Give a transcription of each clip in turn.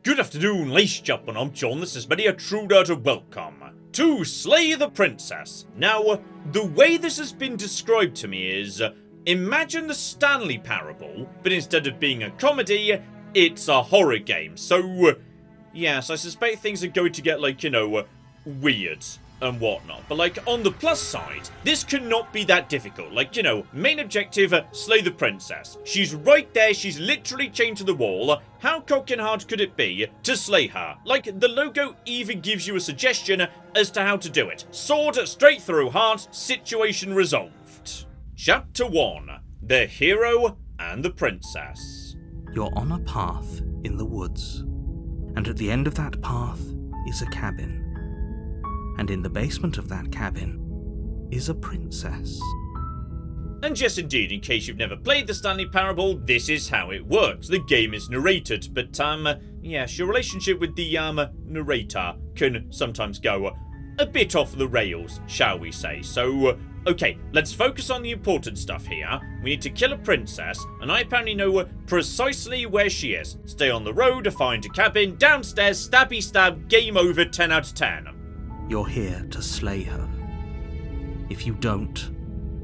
Good afternoon, ladies and gentlemen, I'm John, this is many a true nerd welcome to Slay the Princess. Now, the way this has been described to me is, imagine the Stanley Parable, but instead of being a comedy, it's a horror game. So, yes, I suspect things are going to get, weird and whatnot. But, on the plus side, this cannot be that difficult. Main objective, slay the princess. She's right there, she's literally chained to the wall. How cock and hard could it be to slay her? The logo even gives you a suggestion as to how to do it. Sword straight through heart, situation resolved. Chapter 1. The Hero and the Princess. You're on a path in the woods, and at the end of that path is a cabin. And in the basement of that cabin is a princess. And yes, indeed, in case you've never played the Stanley Parable, this is how it works. The game is narrated, but, yes, your relationship with the, narrator can sometimes go a bit off the rails, shall we say. So, okay, let's focus on the important stuff here. We need to kill a princess, and I apparently know precisely where she is. Stay on the road, find a cabin, downstairs, stabby stab, game over, 10 out of 10. You're here to slay her. If you don't,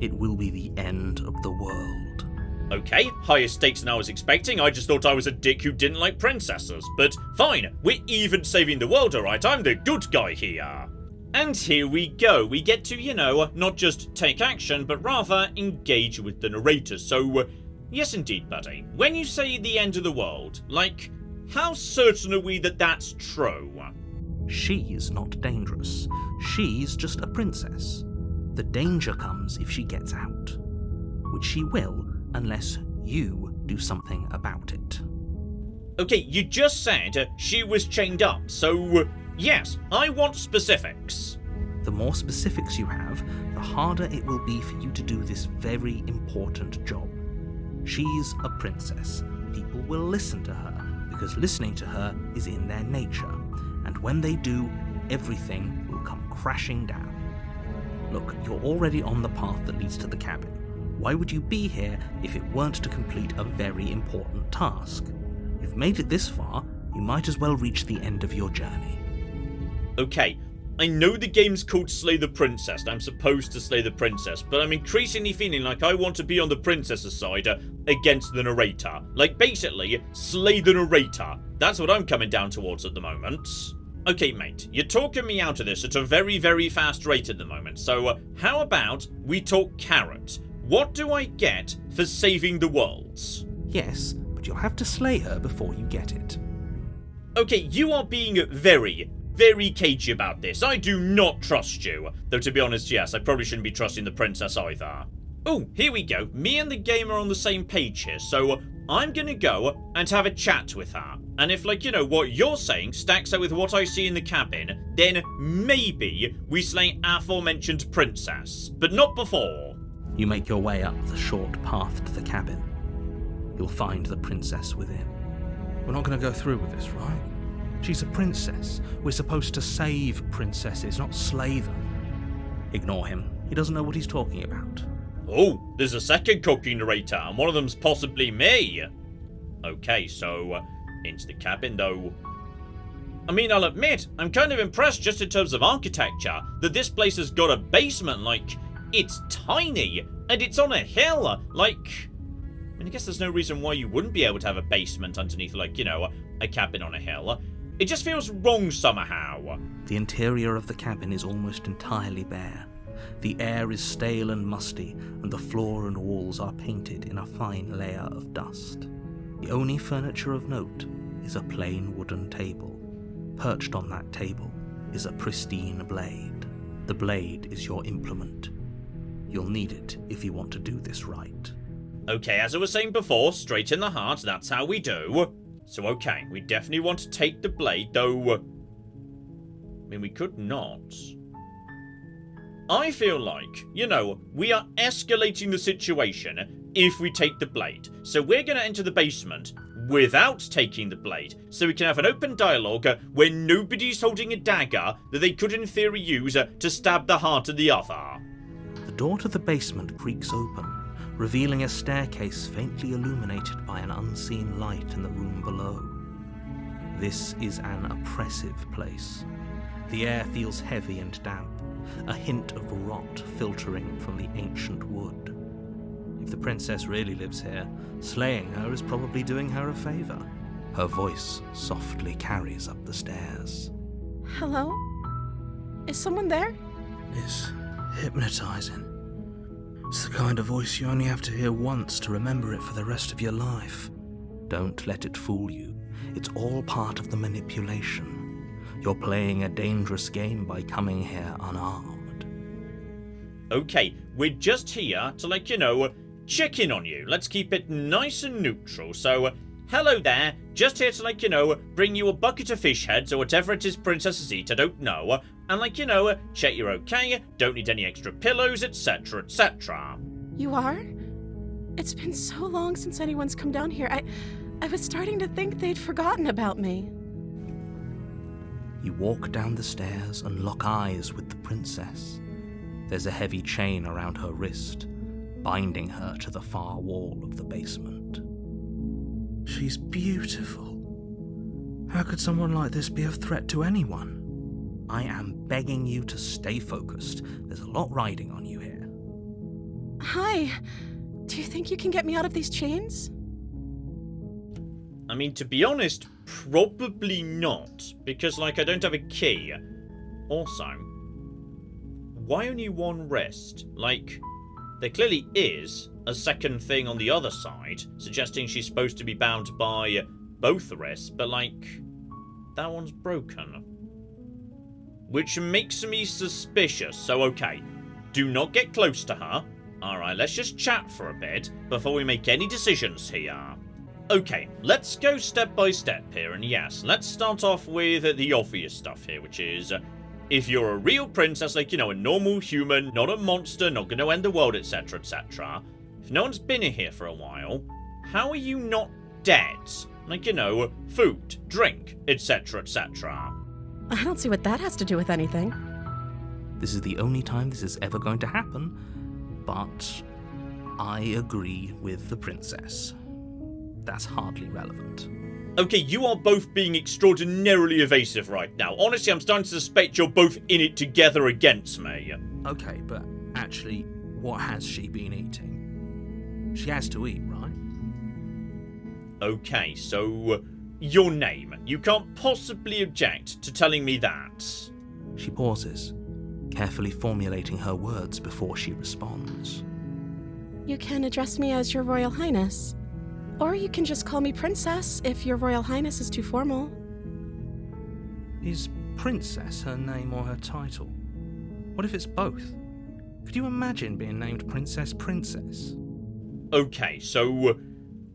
it will be the end of the world. Okay, higher stakes than I was expecting. I just thought I was a dick who didn't like princesses. But fine, we're even saving the world, alright? I'm the good guy here. And here we go. We get to, not just take action, but rather engage with the narrator. So, yes indeed, buddy. When you say the end of the world, how certain are we that that's true? She's not dangerous. She's just a princess. The danger comes if she gets out. Which she will, unless you do something about it. Okay, you just said she was chained up, so yes, I want specifics. The more specifics you have, the harder it will be for you to do this very important job. She's a princess. People will listen to her, because listening to her is in their nature. And when they do, everything will come crashing down. Look, you're already on the path that leads to the cabin. Why would you be here if it weren't to complete a very important task? You've made it this far, you might as well reach the end of your journey. Okay, I know the game's called Slay the Princess, and I'm supposed to slay the princess, but I'm increasingly feeling like I want to be on the princess's side against the narrator. Basically, slay the narrator. That's what I'm coming down towards at the moment. Okay, mate, you're talking me out of this at a very, very fast rate at the moment, so how about we talk carrot? What do I get for saving the world? Yes, but you'll have to slay her before you get it. Okay, you are being very, very cagey about this. I do not trust you. Though to be honest, yes, I probably shouldn't be trusting the princess either. Oh, here we go. Me and the game are on the same page here, so I'm gonna go and have a chat with her. And if, what you're saying stacks up with what I see in the cabin, then maybe we slay aforementioned princess. But not before. You make your way up the short path to the cabin. You'll find the princess within. We're not going to go through with this, right? She's a princess. We're supposed to save princesses, not slay them. Ignore him. He doesn't know what he's talking about. Oh, there's a second cookie narrator, and one of them's possibly me. Okay, so, into the cabin, though. I mean, I'll admit, I'm kind of impressed just in terms of architecture, that this place has got a basement, it's tiny, and it's on a hill, I guess there's no reason why you wouldn't be able to have a basement underneath, a cabin on a hill. It just feels wrong somehow. The interior of the cabin is almost entirely bare. The air is stale and musty, and the floor and walls are painted in a fine layer of dust. The only furniture of note is a plain wooden table. Perched on that table is a pristine blade. The blade is your implement. You'll need it if you want to do this right. Okay, as I was saying before, straight in the heart, that's how we do. So okay, we definitely want to take the blade, though. I mean, we could not. I feel like, we are escalating the situation if we take the blade. So we're going to enter the basement without taking the blade, so we can have an open dialogue where nobody's holding a dagger that they could in theory use to stab the heart of the other. The door to the basement creaks open, revealing a staircase faintly illuminated by an unseen light in the room below. This is an oppressive place. The air feels heavy and damp, a hint of rot filtering from the ancient wood. If the princess really lives here, slaying her is probably doing her a favor. Her voice softly carries up the stairs. Hello? Is someone there? It's hypnotizing. It's the kind of voice you only have to hear once to remember it for the rest of your life. Don't let it fool you. It's all part of the manipulation. You're playing a dangerous game by coming here unarmed. Okay, we're just here to, check in on you. Let's keep it nice and neutral. So, hello there. Just here to, bring you a bucket of fish heads or whatever it is princesses eat, I don't know. And, check you're okay, don't need any extra pillows, etc., etc. You are? It's been so long since anyone's come down here. I was starting to think they'd forgotten about me. You walk down the stairs and lock eyes with the princess. There's a heavy chain around her wrist, binding her to the far wall of the basement. She's beautiful. How could someone like this be a threat to anyone? I am begging you to stay focused. There's a lot riding on you here. Hi. Do you think you can get me out of these chains? I mean, to be honest, probably not. Because, I don't have a key. Also, why only one wrist? There clearly is a second thing on the other side, suggesting she's supposed to be bound by both wrists, but, that one's broken. Which makes me suspicious, so okay, do not get close to her. Alright, let's just chat for a bit before we make any decisions here. Okay, let's go step by step here, and yes, let's start off with the obvious stuff here, which is, if you're a real princess, a normal human, not a monster, not going to end the world, etc., etc., if no one's been here for a while, how are you not dead? Food, drink, etc., etc. I don't see what that has to do with anything. This is the only time this is ever going to happen, but I agree with the princess. That's hardly relevant. Okay, you are both being extraordinarily evasive right now. Honestly, I'm starting to suspect you're both in it together against me. Okay, but actually, what has she been eating? She has to eat, right? Okay, so your name. You can't possibly object to telling me that. She pauses, carefully formulating her words before she responds. You can address me as Your Royal Highness. Or you can just call me Princess if Your Royal Highness is too formal. Is Princess her name or her title? What if it's both? Could you imagine being named Princess? Okay, so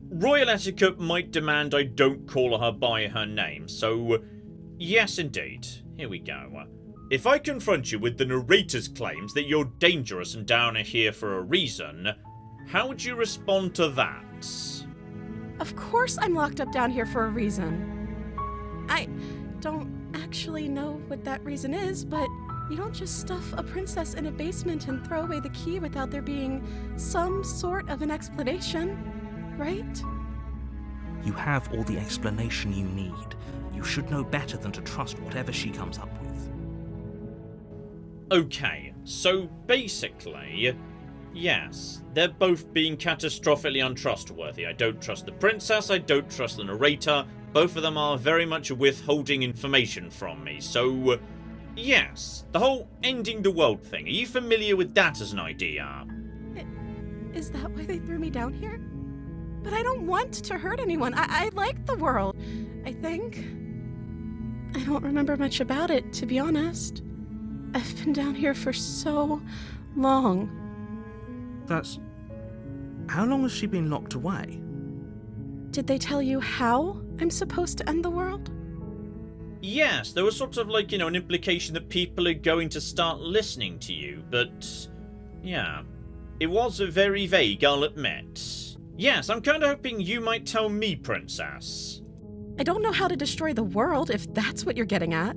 royal etiquette might demand I don't call her by her name, so yes indeed. Here we go. If I confront you with the narrator's claims that you're dangerous and down here for a reason, how would you respond to that? Of course I'm locked up down here for a reason. I don't actually know what that reason is, but you don't just stuff a princess in a basement and throw away the key without there being some sort of an explanation, right? You have all the explanation you need. You should know better than to trust whatever she comes up with. Okay, so basically, yes, they're both being catastrophically untrustworthy. I don't trust the princess, I don't trust the narrator. Both of them are very much withholding information from me, so yes, the whole ending the world thing. Are you familiar with that as an idea? Is that why they threw me down here? But I don't want to hurt anyone. I like the world, I think. I don't remember much about it, to be honest. I've been down here for so long. How long has she been locked away? Did they tell you how I'm supposed to end the world? Yes, there was sort of an implication that people are going to start listening to you, but yeah. It was very vague, I'll admit. Yes, I'm kind of hoping you might tell me, Princess. I don't know how to destroy the world, if that's what you're getting at.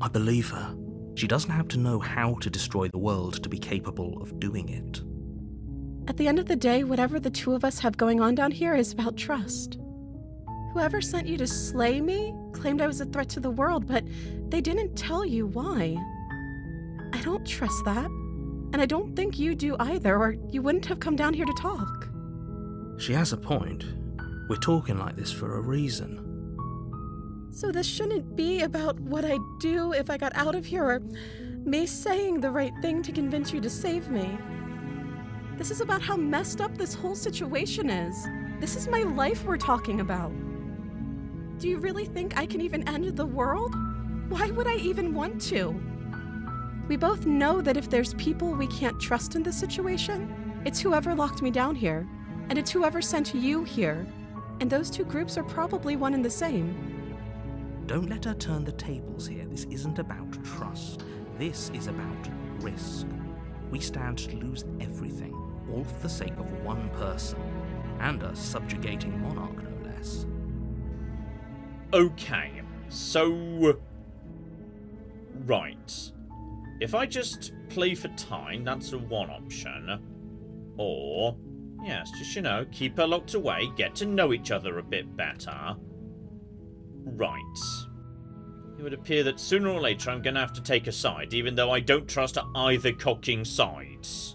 I believe her. She doesn't have to know how to destroy the world to be capable of doing it. At the end of the day, whatever the two of us have going on down here is about trust. Whoever sent you to slay me claimed I was a threat to the world, but they didn't tell you why. I don't trust that, and I don't think you do either, or you wouldn't have come down here to talk. She has a point. We're talking like this for a reason. So this shouldn't be about what I'd do if I got out of here, or me saying the right thing to convince you to save me. This is about how messed up this whole situation is. This is my life we're talking about. Do you really think I can even end the world? Why would I even want to? We both know that if there's people we can't trust in this situation, it's whoever locked me down here, and it's whoever sent you here. And those two groups are probably one and the same. Don't let her turn the tables here. This isn't about trust. This is about risk. We stand to lose everything, all for the sake of one person, and a subjugating monarch, no less. Okay, so... Right. If I just play for time, that's a one option. Or, yes, just, keep her locked away, get to know each other a bit better. Right. It would appear that sooner or later I'm going to have to take a side, even though I don't trust either cocking sides.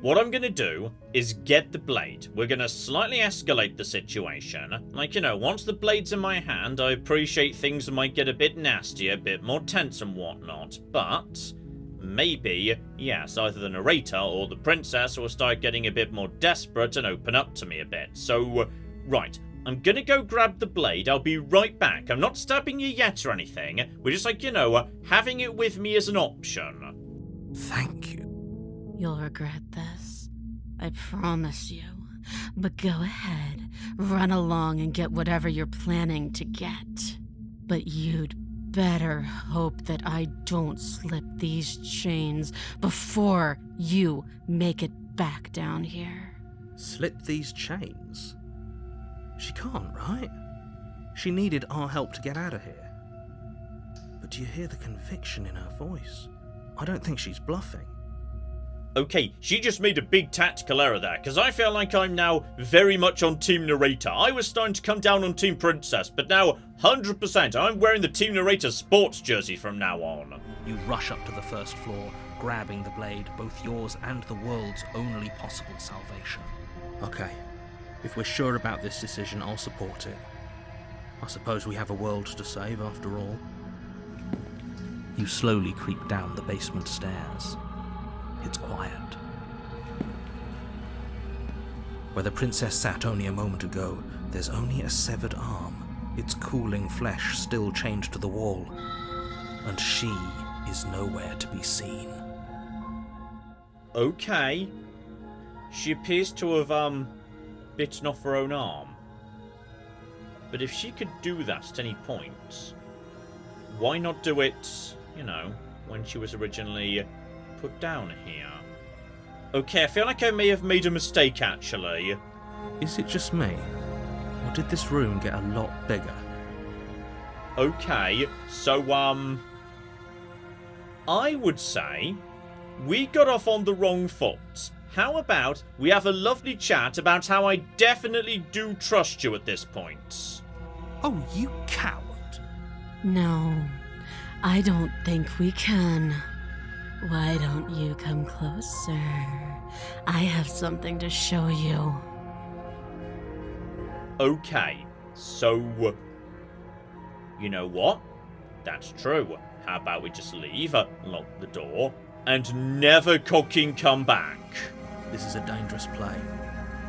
What I'm going to do is get the blade. We're going to slightly escalate the situation. Once the blade's in my hand, I appreciate things might get a bit nasty, a bit more tense and whatnot, but maybe, yes, either the narrator or the princess will start getting a bit more desperate and open up to me a bit. So, right. I'm gonna go grab the blade. I'll be right back. I'm not stabbing you yet or anything. We're just having it with me as an option. Thank you. You'll regret this. I promise you. But go ahead. Run along and get whatever you're planning to get. But you'd better hope that I don't slip these chains before you make it back down here. Slip these chains? She can't, right? She needed our help to get out of here. But do you hear the conviction in her voice? I don't think she's bluffing. Okay, she just made a big tactical error there, because I feel like I'm now very much on Team Narrator. I was starting to come down on Team Princess, but now 100% I'm wearing the Team Narrator sports jersey from now on. You rush up to the first floor, grabbing the blade, both yours and the world's only possible salvation. Okay. If we're sure about this decision, I'll support it. I suppose we have a world to save, after all. You slowly creep down the basement stairs. It's quiet. Where the princess sat only a moment ago, there's only a severed arm, its cooling flesh still chained to the wall. And she is nowhere to be seen. Okay. She appears to have, bitten off her own arm. But if she could do that at any point, why not do it, when she was originally put down here? Okay, I feel like I may have made a mistake, actually. Is it just me? Or did this room get a lot bigger? Okay, so, I would say we got off on the wrong foot. How about we have a lovely chat about how I definitely do trust you at this point? Oh, you coward. No, I don't think we can. Why don't you come closer? I have something to show you. Okay, so... You know what? That's true. How about we just leave, lock the door, and never cocking come back? This is a dangerous play.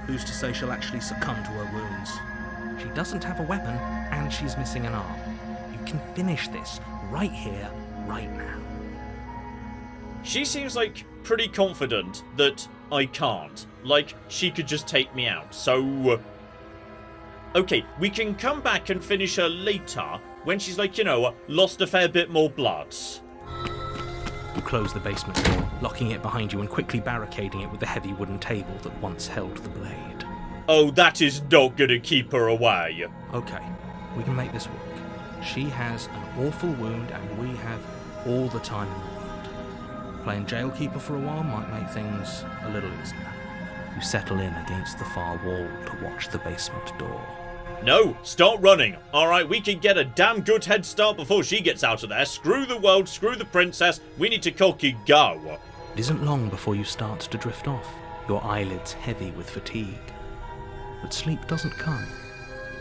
Who's to say she'll actually succumb to her wounds? She doesn't have a weapon, and she's missing an arm. You can finish this right here, right now. She seems pretty confident that I can't. She could just take me out, so... Okay, we can come back and finish her later, when she's lost a fair bit more blood. You close the basement door, locking it behind you and quickly barricading it with the heavy wooden table that once held the blade. Oh, that is not gonna keep her away. Okay, we can make this work. She has an awful wound and we have all the time in the world. Playing jailkeeper for a while might make things a little easier. You settle in against the far wall to watch the basement door. No, start running. Alright, we can get a damn good head start before she gets out of there. Screw the world, screw the princess. We need to cocky go. It isn't long before you start to drift off, your eyelids heavy with fatigue. But sleep doesn't come.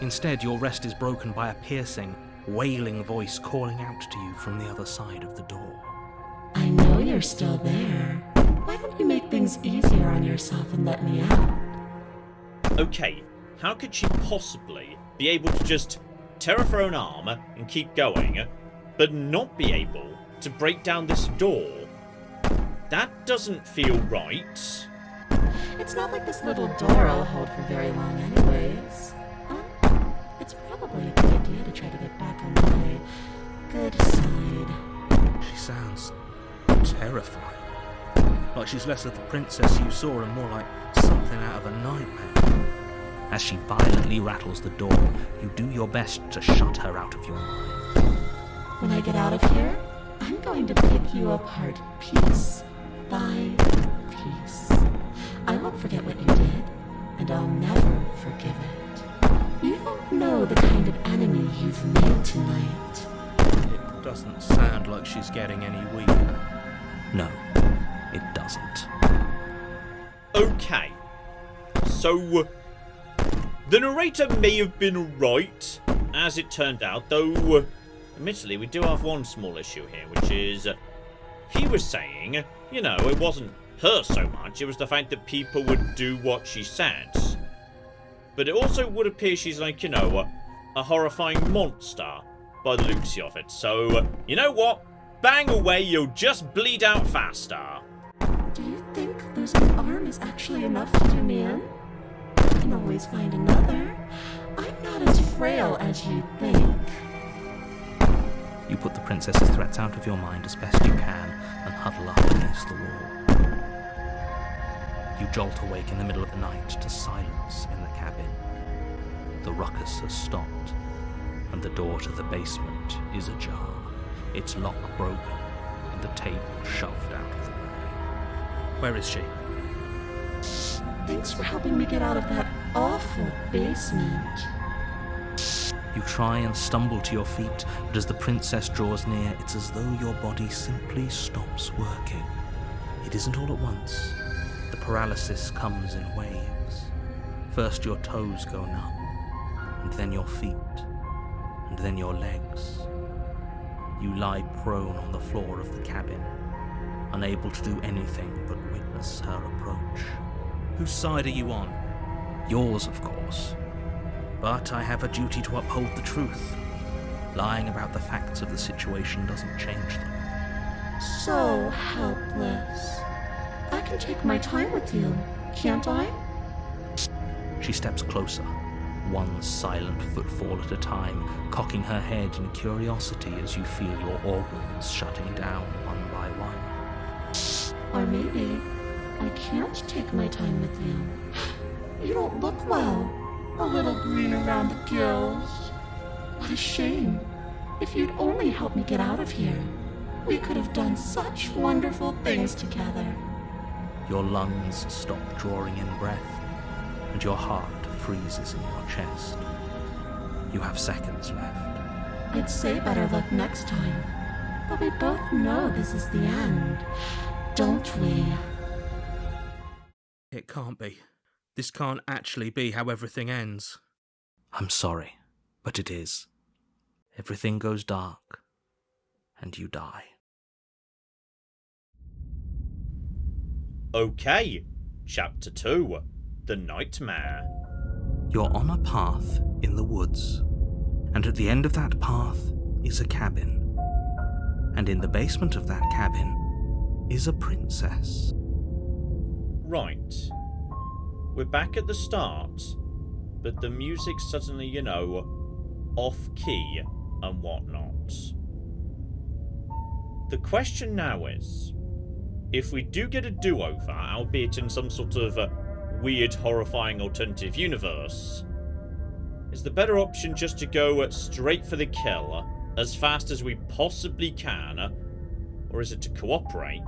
Instead, your rest is broken by a piercing, wailing voice calling out to you from the other side of the door. I know you're still there. Why don't you make things easier on yourself and let me out? Okay, how could she possibly be able to just tear off her own arm and keep going, but not be able to break down this door? That doesn't feel right. It's not like this little door will hold for very long anyways. It's probably a good idea to try to get back on my good side. She sounds terrifying. Like she's less of the princess you saw and more like something out of a nightmare. As she violently rattles the door, you do your best to shut her out of your mind. When I get out of here, I'm going to pick you apart piece by piece. I won't forget what you did, and I'll never forgive it. You don't know the kind of enemy you've made tonight. It doesn't sound like she's getting any weaker. No, it doesn't. Okay. So, the narrator may have been right, as it turned out, though, admittedly, we do have one small issue here, which is, he was saying, you know, it wasn't her so much, it was the fact that people would do what she said. But it also would appear she's like, you know, a horrifying monster, by the looks of it. So, you know what? Bang away, you'll just bleed out faster. Do you think losing an arm is actually enough to do me in? I can always find another. I'm not as frail as you think. You put the princess's threats out of your mind as best you can and huddle up against the wall. You jolt awake in the middle of the night to silence in the cabin. The ruckus has stopped, and the door to the basement is ajar, its lock broken, and the table shoved out of the way. Where is she? Thanks for helping me get out of that awful basement. You try and stumble to your feet, but as the princess draws near, it's as though your body simply stops working. It isn't all at once. The paralysis comes in waves. First your toes go numb, and then your feet, and then your legs. You lie prone on the floor of the cabin, unable to do anything but witness her approach. Whose side are you on? Yours, of course. But I have a duty to uphold the truth. Lying about the facts of the situation doesn't change them. So helpless. I can take my time with you, can't I? She steps closer, one silent footfall at a time, cocking her head in curiosity as you feel your organs shutting down one by one. Or maybe I can't take my time with you. You don't look well. A little green around the gills. What a shame. If you'd only helped me get out of here, we could have done such wonderful things together. Your lungs stop drawing in breath, and your heart freezes in your chest. You have seconds left. I'd say better luck next time, but we both know this is the end, don't we? It can't be. This can't actually be how everything ends. I'm sorry, but it is. Everything goes dark, and you die. Okay, Chapter 2, The Nightmare. You're on a path in the woods, and at the end of that path is a cabin. And in the basement of that cabin is a princess. Right. We're back at the start, but the music's suddenly, you know, off-key and whatnot. The question now is, if we do get a do-over, albeit in some sort of weird, horrifying alternative universe, is the better option just to go straight for the kill as fast as we possibly can, or is it to cooperate?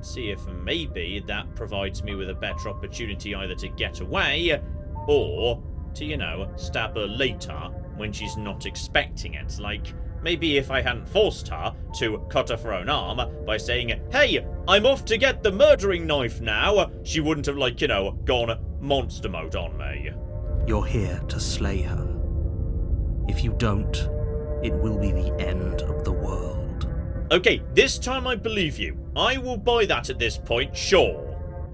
See if maybe that provides me with a better opportunity either to get away or to, stab her later when she's not expecting it. Like, maybe if I hadn't forced her to cut off her own arm by saying, "Hey, I'm off to get the murdering knife now," she wouldn't have, gone monster mode on me. You're here to slay her. If you don't, it will be the end of the world. Okay, this time I believe you. I will buy that at this point, sure.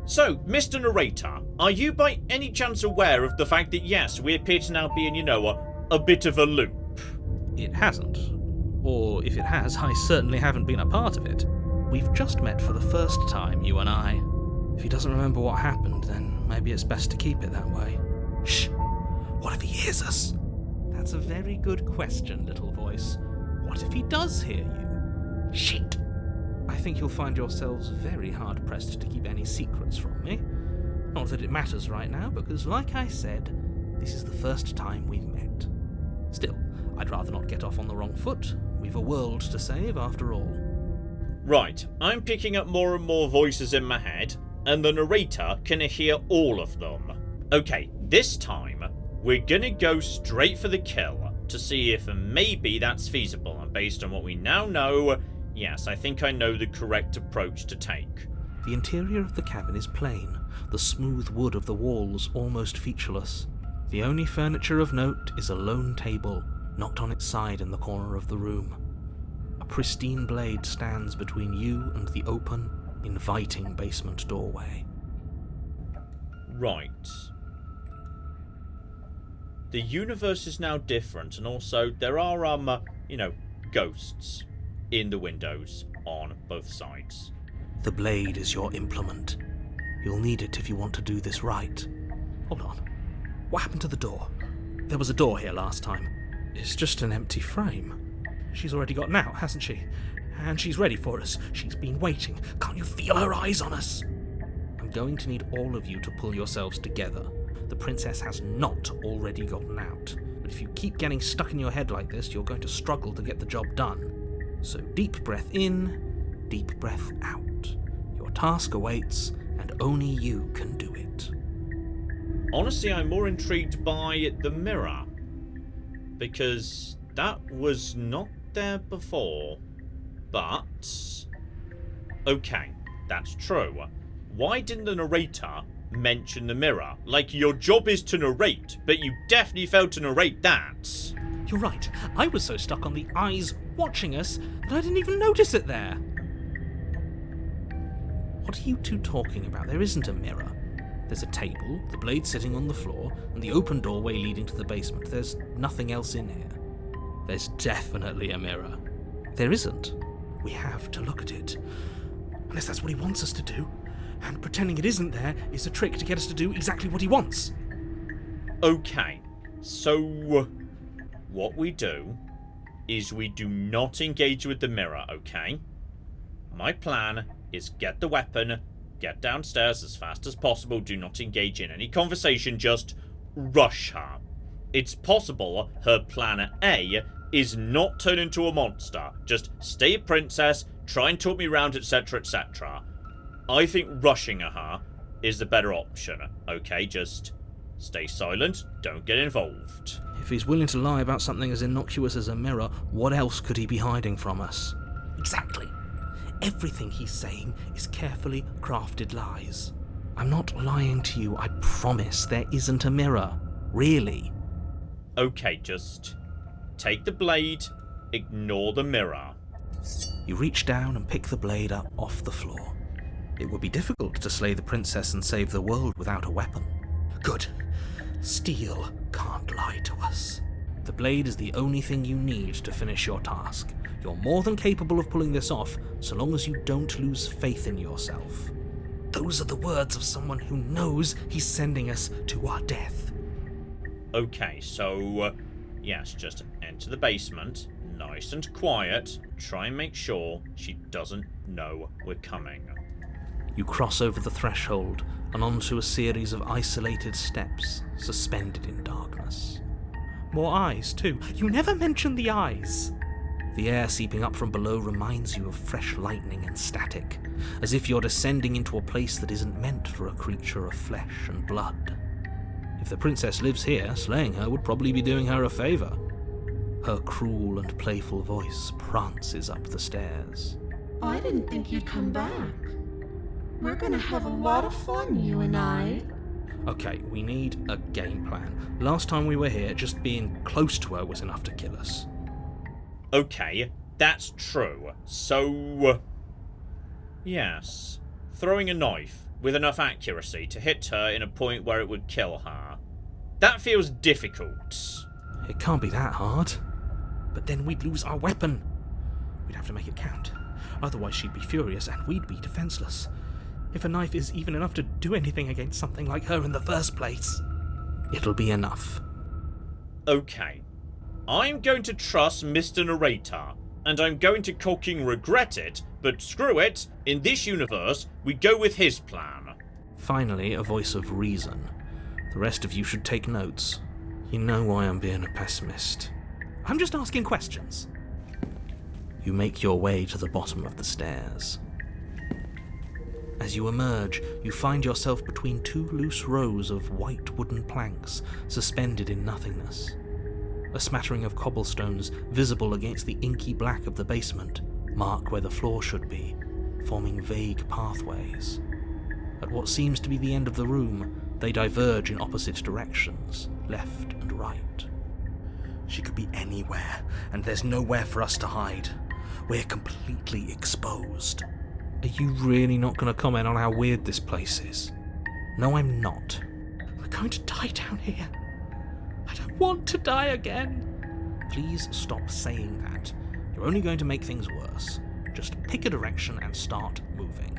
So, Mr. Narrator, are you by any chance aware of the fact that yes, we appear to now be in, a bit of a loop? It hasn't. Or if it has, I certainly haven't been a part of it. We've just met for the first time, you and I. If he doesn't remember what happened, then maybe it's best to keep it that way. Shh! What if he hears us? That's a very good question, little voice. What if he does hear you? Shit! I think you'll find yourselves very hard-pressed to keep any secrets from me. Not that it matters right now, because like I said, this is the first time we've met. Still, I'd rather not get off on the wrong foot. We've a world to save, after all. Right, I'm picking up more and more voices in my head, and the narrator can hear all of them. Okay, this time, we're gonna go straight for the kill, to see if maybe that's feasible, and based on what we now know, yes, I think I know the correct approach to take. The interior of the cabin is plain, the smooth wood of the walls almost featureless. The only furniture of note is a lone table, knocked on its side in the corner of the room. A pristine blade stands between you and the open, inviting basement doorway. Right. The universe is now different, and also there are, ghosts in the windows on both sides. The blade is your implement. You'll need it if you want to do this right. Hold on. What happened to the door? There was a door here last time. It's just an empty frame. She's already gotten out, hasn't she? And she's ready for us. She's been waiting. Can't you feel her eyes on us? I'm going to need all of you to pull yourselves together. The princess has not already gotten out. But if you keep getting stuck in your head like this, you're going to struggle to get the job done. So deep breath in, deep breath out. Your task awaits, and only you can do it. Honestly, I'm more intrigued by the mirror, because that was not there before. But okay, that's true. Why didn't the narrator mention the mirror? Like, your job is to narrate, but you definitely failed to narrate that. You're right. I was so stuck on the eyes watching us that I didn't even notice it there. What are you two talking about? There isn't a mirror. There's a table, the blade sitting on the floor, and the open doorway leading to the basement. There's nothing else in here. There's definitely a mirror. There isn't. We have to look at it. Unless that's what he wants us to do. And pretending it isn't there is a trick to get us to do exactly what he wants. Okay, so what we do is we do not engage with the mirror, okay? My plan is get the weapon, get downstairs as fast as possible, do not engage in any conversation, just rush her. It's possible her plan A is not turn into a monster, just stay a princess, try and talk me around, etc, etc. I think rushing her is the better option, okay? Just stay silent, don't get involved. If he's willing to lie about something as innocuous as a mirror, what else could he be hiding from us? Exactly. Everything he's saying is carefully crafted lies. I'm not lying to you, I promise there isn't a mirror. Really. Okay, just take the blade, ignore the mirror. You reach down and pick the blade up off the floor. It would be difficult to slay the princess and save the world without a weapon. Good. Steel can't lie to us. The blade is the only thing you need to finish your task. You're more than capable of pulling this off, so long as you don't lose faith in yourself. Those are the words of someone who knows he's sending us to our death. Okay, so, yes, just enter the basement, nice and quiet, try and make sure she doesn't know we're coming. You cross over the threshold and onto a series of isolated steps, suspended in darkness. More eyes, too. You never mention the eyes. The air seeping up from below reminds you of fresh lightning and static, as if you're descending into a place that isn't meant for a creature of flesh and blood. If the princess lives here, slaying her would probably be doing her a favour. Her cruel and playful voice prances up the stairs. I didn't think you'd come back. We're gonna have a lot of fun, you and I. Okay, we need a game plan. Last time we were here, just being close to her was enough to kill us. Okay, that's true. So... yes. Throwing a knife with enough accuracy to hit her in a point where it would kill her. That feels difficult. It can't be that hard. But then we'd lose our weapon. We'd have to make it count. Otherwise she'd be furious and we'd be defenseless. If a knife is even enough to do anything against something like her in the first place, it'll be enough. Okay. I'm going to trust Mr. Narrator, and I'm going to fucking regret it, but screw it, in this universe, we go with his plan. Finally, a voice of reason. The rest of you should take notes. You know why I'm being a pessimist. I'm just asking questions. You make your way to the bottom of the stairs. As you emerge, you find yourself between two loose rows of white wooden planks suspended in nothingness. A smattering of cobblestones visible against the inky black of the basement mark where the floor should be, forming vague pathways. At what seems to be the end of the room, they diverge in opposite directions, left and right. She could be anywhere, and there's nowhere for us to hide. We're completely exposed. Are you really not going to comment on how weird this place is? No, I'm not. We're going to die down here. I don't want to die again. Please stop saying that. You're only going to make things worse. Just pick a direction and start moving.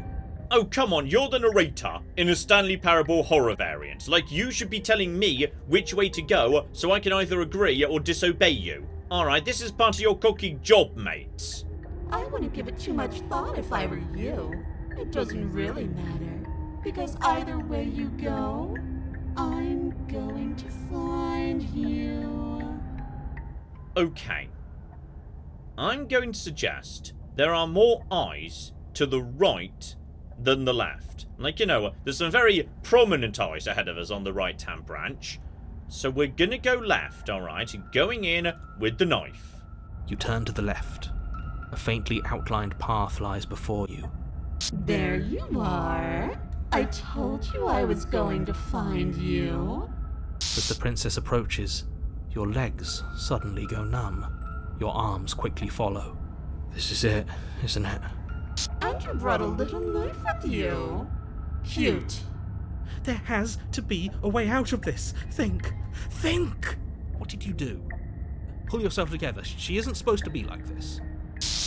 Oh, come on, you're the narrator in a Stanley Parable horror variant. Like, you should be telling me which way to go so I can either agree or disobey you. Alright, this is part of your cooking job, mates. I wouldn't give it too much thought if I were you. It doesn't really matter, because either way you go, I'm going to find you. Okay. I'm going to suggest there are more eyes to the right than the left. Like, you know, there's some very prominent eyes ahead of us on the right-hand branch. So we're gonna go left, alright, going in with the knife. You turn to the left. A faintly outlined path lies before you. There you are. I told you I was going to find you. As the princess approaches, your legs suddenly go numb. Your arms quickly follow. This is it, isn't it? And you brought a little knife with you. Cute. There has to be a way out of this. Think! Think! What did you do? Pull yourself together. She isn't supposed to be like this.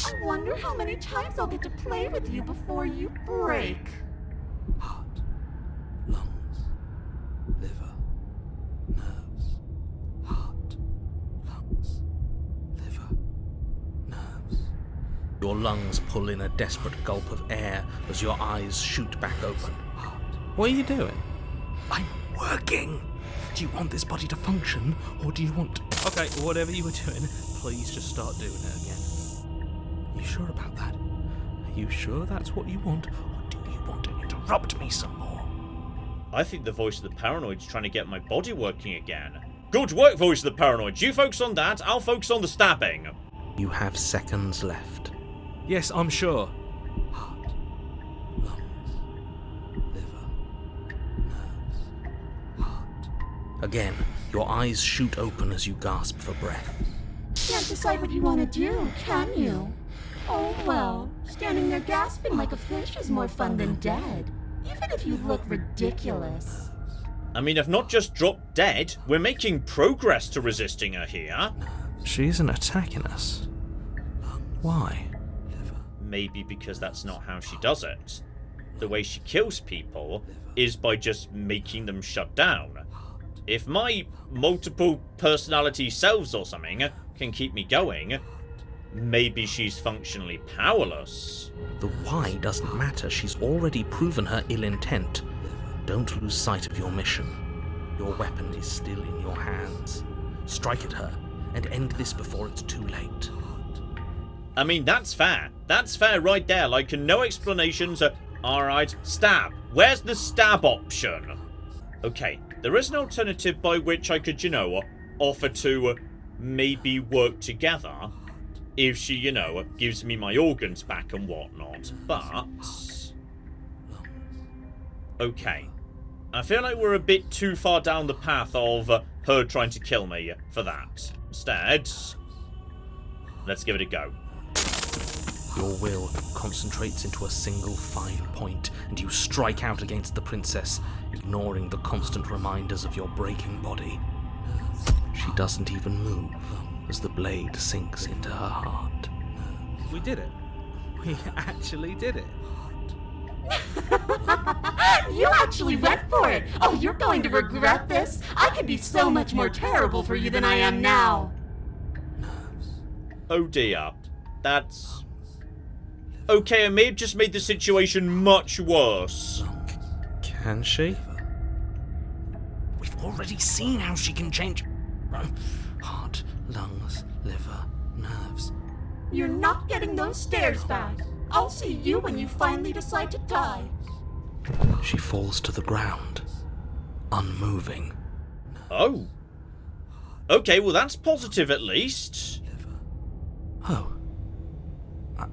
I wonder how many times I'll get to play with you before you break. Heart, lungs, liver, nerves. Heart, lungs, liver, nerves. Your lungs pull in a desperate gulp of air as your eyes shoot back open. Heart. What are you doing? I'm working. Do you want this body to function, or do you want... Okay, whatever you were doing, please just start doing it again. Are you sure about that? Are you sure that's what you want, or do you want to interrupt me some more? I think the voice of the paranoid's trying to get my body working again. Good work, voice of the paranoid. You focus on that, I'll focus on the stabbing. You have seconds left. Yes, I'm sure. Heart, lungs, liver, nerves, heart. Again, your eyes shoot open as you gasp for breath. Can't decide what you want to do, can you? Oh well, standing there gasping like a fish is more fun than dead, even if you look ridiculous. I mean, if not just dropped dead, we're making progress to resisting her here. She isn't attacking us. Why? Maybe because that's not how she does it. The way she kills people is by just making them shut down. If my multiple personality selves or something can keep me going, maybe she's functionally powerless. The why doesn't matter. She's already proven her ill intent. Don't lose sight of your mission. Your weapon is still in your hands. Strike at her and end this before it's too late. I mean, that's fair. That's fair right there. Like, no explanations. Alright, stab. Where's the stab option? Okay, there is an alternative by which I could, offer to maybe work together if she, gives me my organs back and whatnot. But... okay. I feel like we're a bit too far down the path of her trying to kill me for that. Instead, let's give it a go. Your will concentrates into a single fine point, and you strike out against the princess, ignoring the constant reminders of your breaking body. She doesn't even move as the blade sinks into her heart. We did it. We actually did it. You actually went for it! Oh, you're going to regret this! I can be so much more terrible for you than I am now! Oh dear. That's... okay, I may have just made the situation much worse. Can she? We've already seen how she can change heart, lungs, liver, nerves. You're not getting those stairs back. I'll see you when you finally decide to die. She falls to the ground, unmoving. Oh. Okay, well that's positive at least. Oh.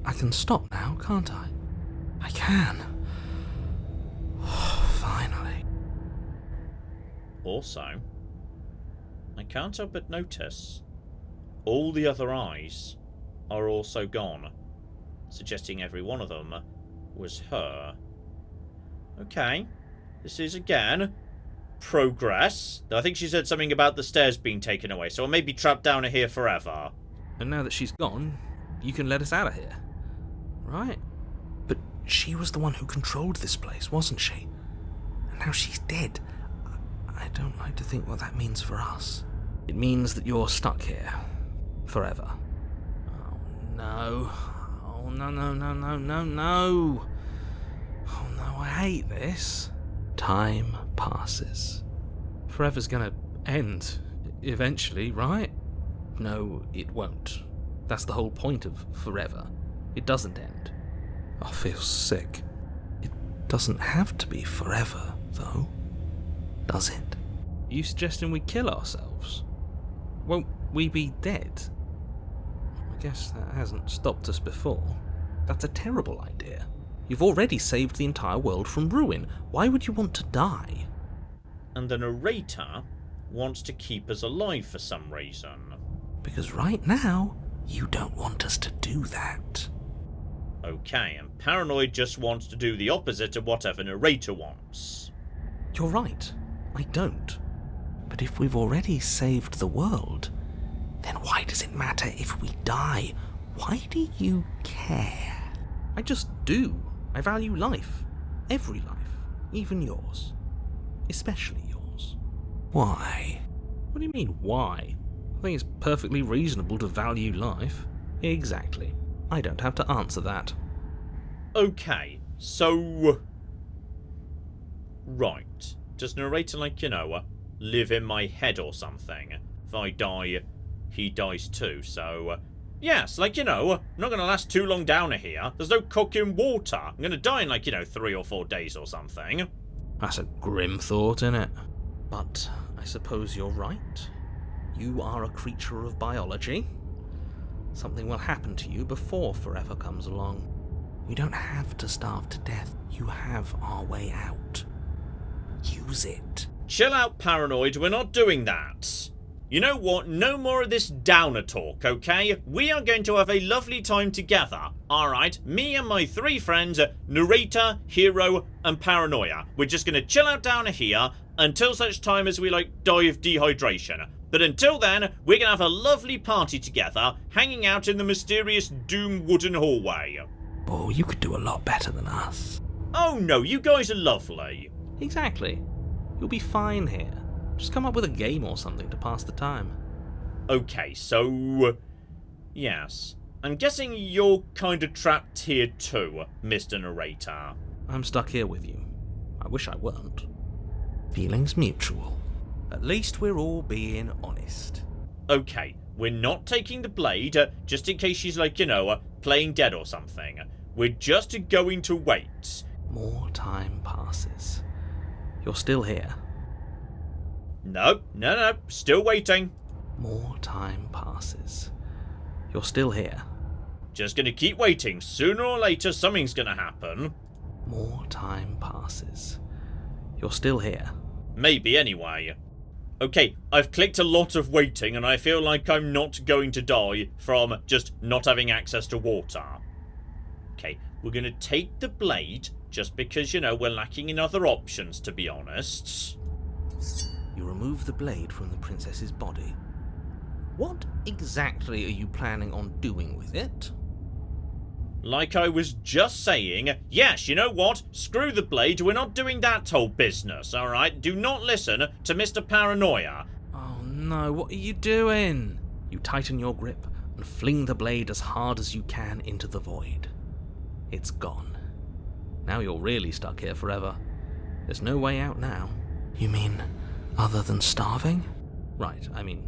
I can stop now, can't I? I can. Finally. Also, I can't help but notice all the other eyes are also gone, suggesting every one of them was her. Okay, this is again progress. Though I think she said something about the stairs being taken away, so I may be trapped down here forever. And now that she's gone, you can let us out of here, right? But she was the one who controlled this place, wasn't she? And now she's dead. I don't like to think what that means for us. It means that you're stuck here. Forever. Oh no. Oh no, no, no, no, no, no. Oh no, I hate this. Time passes. Forever's gonna end eventually, right? No, it won't. That's the whole point of forever. It doesn't end. I feel sick. It doesn't have to be forever, though, does it? Are you suggesting we kill ourselves? Won't we be dead? I guess that hasn't stopped us before. That's a terrible idea. You've already saved the entire world from ruin. Why would you want to die? And the narrator wants to keep us alive for some reason. Because right now, you don't want us to do that. Okay, and Paranoid just wants to do the opposite of whatever narrator wants. You're right. I don't. But if we've already saved the world, then why does it matter if we die? Why do you care? I just do. I value life. Every life. Even yours. Especially yours. Why? What do you mean, why? I think it's perfectly reasonable to value life. Exactly. I don't have to answer that. Okay, so... right. Does narrator, live in my head or something? If I die, he dies too, so... yes, I'm not going to last too long down here. There's no cooking water. I'm going to die in, 3 or 4 days or something. That's a grim thought, innit? But I suppose you're right. You are a creature of biology. Something will happen to you before forever comes along. We don't have to starve to death. You have our way out. Use it. Chill out, Paranoid. We're not doing that. You know what? No more of this downer talk, okay? We are going to have a lovely time together. Alright, me and my 3 friends, Narrator, Hero, and Paranoia. We're just going to chill out down here until such time as we, die of dehydration. But until then, we're going to have a lovely party together, hanging out in the mysterious Doom wooden hallway. Oh, you could do a lot better than us. Oh no, you guys are lovely. Exactly. You'll be fine here. Just come up with a game or something to pass the time. Okay, so... yes. I'm guessing you're kind of trapped here too, Mr. Narrator. I'm stuck here with you. I wish I weren't. Feelings mutual. At least we're all being honest. Okay, we're not taking the blade, just in case she's playing dead or something. We're just going to wait. More time passes. You're still here. No, still waiting. More time passes. You're still here. Just gonna keep waiting. Sooner or later, something's gonna happen. More time passes. You're still here. Maybe anyway. Okay, I've clicked a lot of waiting and I feel like I'm not going to die from just not having access to water. Okay, we're gonna take the blade just because, you know, we're lacking in other options, to be honest. You remove the blade from the princess's body. What exactly are you planning on doing with it? Like I was just saying, yes, you know what? Screw the blade, we're not doing that whole business, alright? Do not listen to Mr. Paranoia. Oh no, what are you doing? You tighten your grip and fling the blade as hard as you can into the void. It's gone. Now you're really stuck here forever. There's no way out now. You mean, other than starving? Right, I mean,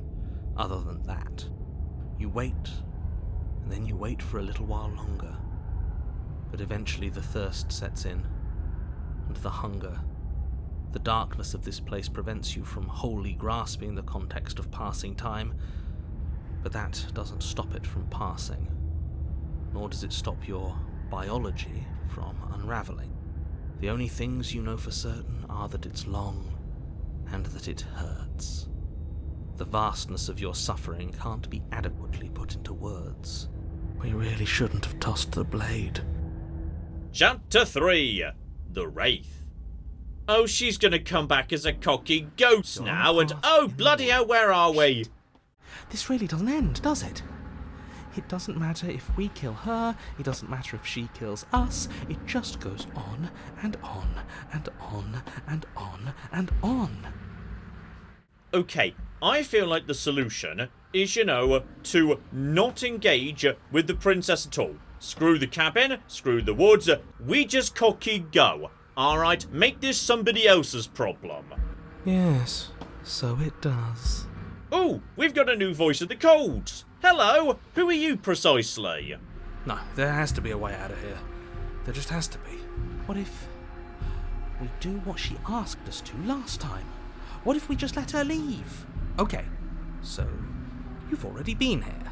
other than that. You wait, and then you wait for a little while longer. But eventually the thirst sets in, and the hunger. The darkness of this place prevents you from wholly grasping the context of passing time, but that doesn't stop it from passing, nor does it stop your biology from unraveling. The only things you know for certain are that it's long, and that it hurts. The vastness of your suffering can't be adequately put into words. We really shouldn't have tossed the blade. Chapter 3. The Wraith. Oh, she's gonna come back as a cocky ghost now, and oh, bloody hell, where are we? This really doesn't end, does it? It doesn't matter if we kill her, it doesn't matter if she kills us, it just goes on and on and on and on and on. Okay, I feel like the solution is, you know, to not engage with the princess at all. Screw the cabin, screw the woods, we just cocky go. Alright, make this somebody else's problem. Yes, so it does. Oh, we've got a new voice of the cold. Hello, who are you precisely? No, there has to be a way out of here. There just has to be. What if we do what she asked us to last time? What if we just let her leave? Okay, so you've already been here.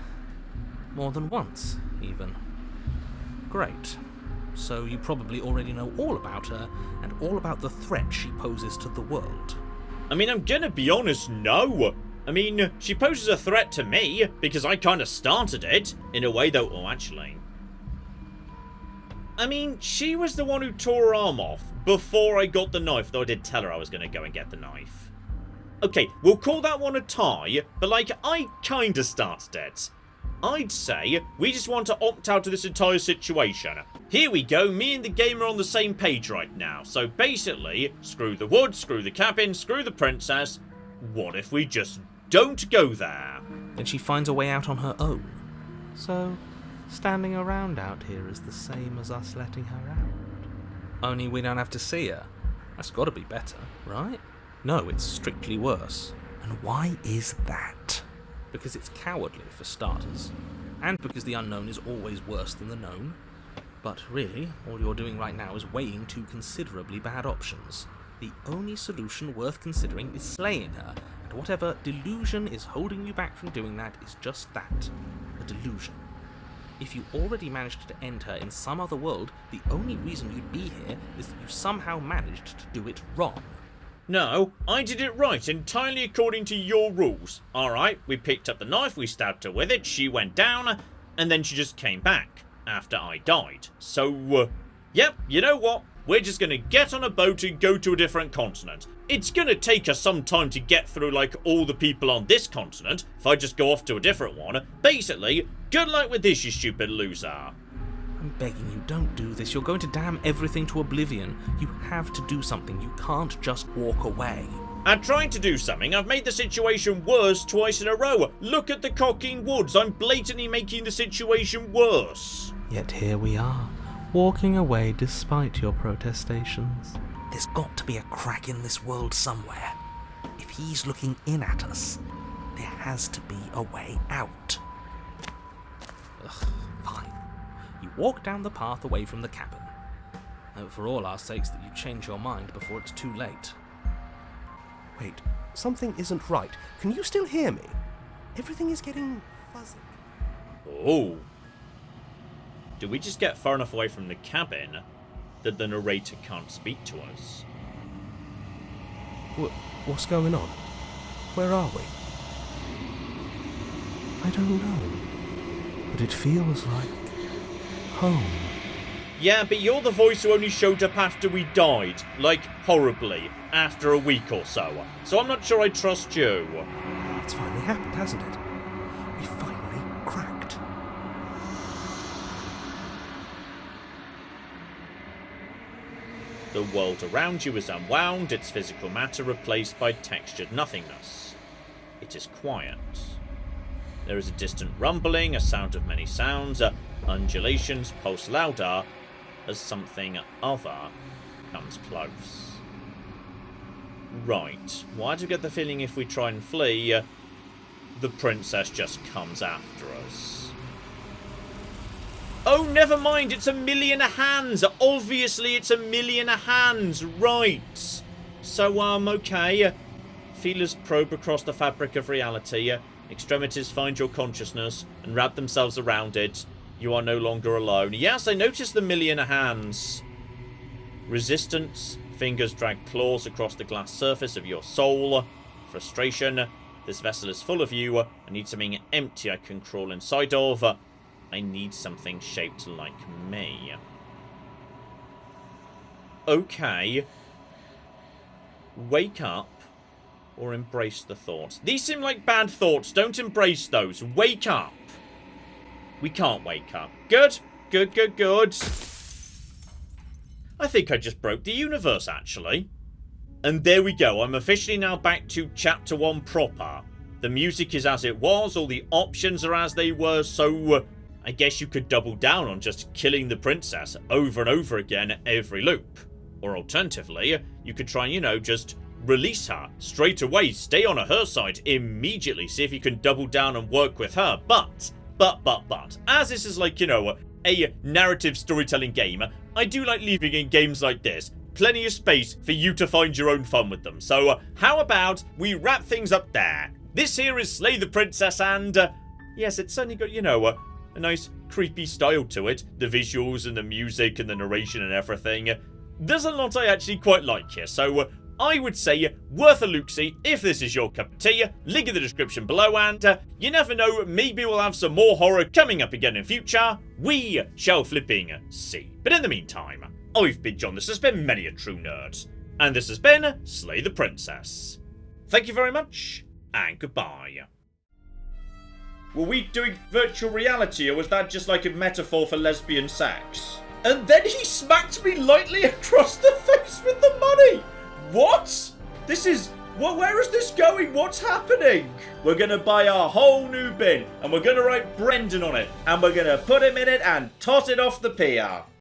More than once, even. Great. So you probably already know all about her and all about the threat she poses to the world. I mean, I'm gonna be honest, no. I mean, she poses a threat to me because I kinda started it. In a way, though. Oh, actually. I mean, she was the one who tore her arm off before I got the knife, though I did tell her I was gonna go and get the knife. Okay, we'll call that one a tie, but like, I kinda started it. I'd say we just want to opt out of this entire situation. Here we go, me and the game are on the same page right now. So basically, screw the wood, screw the cabin, screw the princess. What if we just don't go there? Then she finds a way out on her own. So, standing around out here is the same as us letting her out. Only we don't have to see her. That's gotta be better, right? No, it's strictly worse. And why is that? Because it's cowardly, for starters. And because the unknown is always worse than the known. But really, all you're doing right now is weighing two considerably bad options. The only solution worth considering is slaying her, and whatever delusion is holding you back from doing that is just that, a delusion. If you already managed to end her in some other world, the only reason you'd be here is that you somehow managed to do it wrong. No, I did it right, entirely according to your rules. Alright, we picked up the knife, we stabbed her with it, she went down, and then she just came back after I died. So, yep, you know what? We're just gonna get on a boat and go to a different continent. It's gonna take us some time to get through, like, all the people on this continent, if I just go off to a different one. Basically, good luck with this, you stupid loser. I'm begging you, don't do this. You're going to damn everything to oblivion. You have to do something. You can't just walk away. I'm trying to do something. I've made the situation worse twice in a row. Look at the cocking woods. I'm blatantly making the situation worse. Yet here we are, walking away despite your protestations. There's got to be a crack in this world somewhere. If he's looking in at us, there has to be a way out. Ugh, fine. You walk down the path away from the cabin. Hope for all our sakes that you change your mind before it's too late. Wait, Something isn't right. Can you still hear me? Everything is getting fuzzy. Oh. Did we just get far enough away from the cabin that the narrator can't speak to us? What's going on? Where are we? I don't know. But it feels like home. Yeah, but you're the voice who only showed up after we died. Like, horribly. After a week or so. So I'm not sure I trust you. It's finally happened, hasn't it? We finally cracked. The world around you is unwound, its physical matter replaced by textured nothingness. It is quiet. There is a distant rumbling, a sound of many sounds, undulations pulse louder as something other comes close. Right, why do you get the feeling if we try and flee, the princess just comes after us? Oh, never mind, it's a million hands! Obviously it's a million hands, right. So, okay. Feelers probe across the fabric of reality. Extremities find your consciousness and wrap themselves around it. You are no longer alone. Yes, I noticed the million hands. Resistance. Fingers drag claws across the glass surface of your soul. Frustration. This vessel is full of you. I need something empty I can crawl inside of. I need something shaped like me. Okay. Wake up. Or embrace the thoughts. These seem like bad thoughts. Don't embrace those. Wake up. We can't wake up. Good. Good, good, good. I think I just broke the universe, actually. And there we go. I'm officially now back to Chapter 1 proper. The music is as it was. All the options are as they were. So, I guess you could double down on just killing the princess over and over again at every loop. Or alternatively, you could try and, you know, just release her straight away. Stay on her side immediately. See if you can double down and work with her. But, as this is like, you know, a narrative storytelling game, I do like leaving in games like this plenty of space for you to find your own fun with them. So, how about we wrap things up there? This here is Slay the Princess, and, yes, it's certainly got, you know, a nice creepy style to it. The visuals and the music and the narration and everything. There's a lot I actually quite like here, so I would say worth a look-see if this is your cup of tea. Link in the description below, and you never know, maybe we'll have some more horror coming up again in future. We shall flipping see. But in the meantime, I've been John, this has been Many a True Nerd, and this has been Slay the Princess. Thank you very much, and goodbye. Were we doing virtual reality, or was that just like a metaphor for lesbian sex? And then he smacked me lightly across the face with the money! What? This is... where is this going? What's happening? We're going to buy a whole new bin, and we're going to write Brendan on it, and we're going to put him in it and toss it off the pier.